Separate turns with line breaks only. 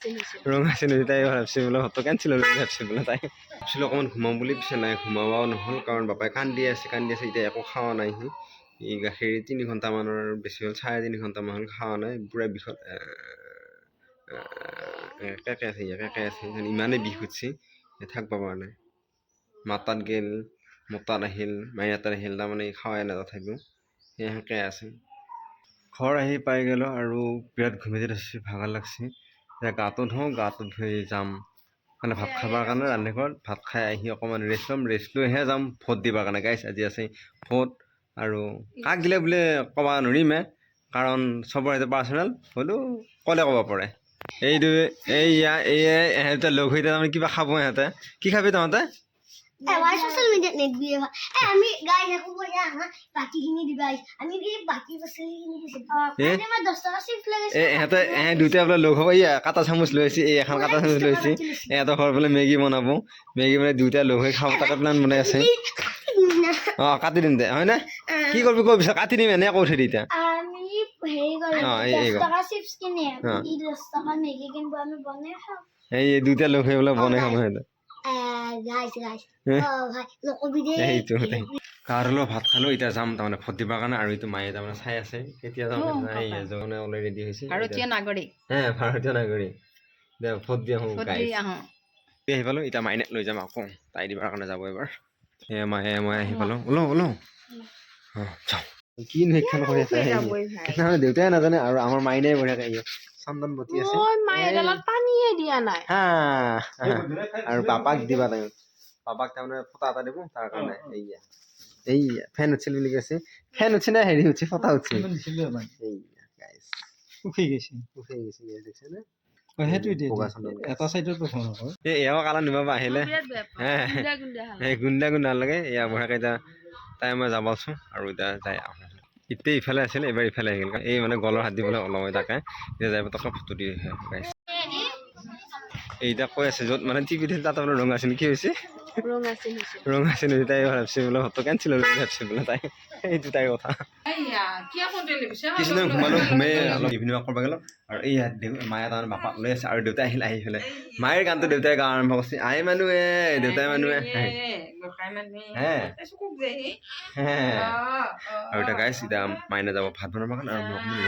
ৰঙা চিনি তাই ভাবছি বোলে ভাতটো কেঞ্চেল হ'ল ভাবছি বোলে তাই ভাবছিলোঁ অকণমান ঘুমাম বুলি পিছে নাই ঘুমাবাও নহ'ল কাৰণ বাপাই কান্দি আছে এতিয়া একো খাৱা নাই সি এই গাখীৰ 3 ঘণ্টামানৰ বেছি হ'ল 3.5 ঘণ্টামান হ'ল খাৱা নাই পূৰা বিষত কেঁকে আছে ইমানেই বিষ উঠছি থাকিব পৰা নাই মাতাত গেল মতাত আহিল মাইনাতাত আহিল তাৰমানে খাৱাই নাই তথাপিও সেনেকৈ আছে ঘৰ আহি পাই গ'লোঁ আৰু বিৰাট ঘুমি ধৰিছে ভাগৰ লাগছি এতিয়া গাটো ধুই যাম মানে ভাত খাবৰ কাৰণে ৰান্ধনীঘৰত ভাত খাই আহি অকণমান ৰেষ্ট ল'ম ৰেষ্ট লৈহে যাম ভোট দিবৰ কাৰণে গাইছ আজি আছে ভোট আৰু কাক দিলে বোলে ক'ব নোৱাৰিমে কাৰণ চবৰে সেইটো পাৰ্চনেল হ'লেও ক'লে ক'ব পাৰে ইহঁতে লগ হৈ তাৰমানে কিবা খাব ইহঁতে কি খাবি তহঁতে
এবাৰ সোশ্যাল মিডিয়াত নেটবিয়ে আমি গাই থাকো বঢ়িয়া বাকীখিনি দিবা আমি কি বাকী পাচলিখিনি দিছোঁ আমাৰ 10 টকা চিপ লাগিছে
ইহঁতে দুটাই বোলে লগ হ'ব কাটা চামুচ লৈ আহিছে এখন কাটা চামুচ লৈ আহিছে ইহঁতৰ ঘৰত বোলে মেগী বনাব মেগী মানে দুয়োটাই লগ হৈ খাব তাকে প্লেন বনাই আছে কাটি দিম দে হয়নে কি কৰিবি কৈ পিছত কাটি দিম এনে কৈ থৈ দি এতিয়া
আমি হেৰি কৰোঁ 10 টকা চিপছ কিনে 10 টকা মেগী কিনিব আমি বনাই খাওঁ
এই দুয়োটাই লগ হৈ বোলে বনাই খাব সিহঁতে কাৰোলৈ ভাত খালো এতিয়া যাম তাৰমানে ভোট দিবৰ কাৰণে আৰু এইটো মায়ে তাৰমানে চাই আছে কেতিয়া যাম এজনে অলৰেডি ৰেডি হৈছে
ভাৰতীয় নাগৰিক
ভাৰতীয় নাগৰিক দে ভোট দি আহোঁ আহি পালোঁ এতিয়া মাইনাক লৈ যাম আকৌ তাই দিবৰ কাৰণে যাব এবাৰ সেয়া মায়ে মই আহি পালোঁ ওলাওঁ যাওঁ কি নিৰীক্ষণ কৰি আছে দেউতাই নাজানে আৰু আমাৰ মাইনাই বঢ়িয়াকৈ চন্দন বতি আছে আৰু পাপাক দিবা তাই পাপাক তাৰমানে ফটা এটা দিব তাৰ কাৰণে এইয়া ফেন উঠিছিল বুলি কৈছে ফেন উঠি নাই হেৰি উঠি ফটা উঠি উঠি গৈছে দেখিছে নে এয়াও কালা নিব আহিলে গুণ্ডা লাগে এয়া বঢ়িয়াকৈ এতিয়া তাই মই যাব আছোঁ আৰু এতিয়া যাই আহোঁ এতিয়া ইফালে আছিল এবাৰ ইফালে আহিল এই মানে গলৰ হাত দিবলৈ অলপ তাকে এতিয়া যাই তাকে ফটো দি গাইছে এইটা কৈ আছে য'ত মানে টিভি তাত মানে ৰঙা চিনি কি হৈছে ৰঙা চিনি তাই ভাবছি বোলে ভাতটো কেঞ্চেল হ'ল ভাবছি বোলে তাই সেইটো তাইৰ কথা কিছুদিন ঘুমালোঁ ঘুমেই অলপ ইভিনিং ৱাক কৰিব গ'লোঁ আৰু এই মায়ে তাৰমানে বাপাক লৈ আছে আৰু দেউতাই আহিল আহি পেলাই মায়েৰ গানটো দেউতাই গাওঁ আৰম্ভ কৰিছে আই মানুহে দেউতাই মানুহে আৰু এতিয়া গাইছ এতিয়া মাইনা যাব ভাত বনাবৰ কাৰণে আৰু মই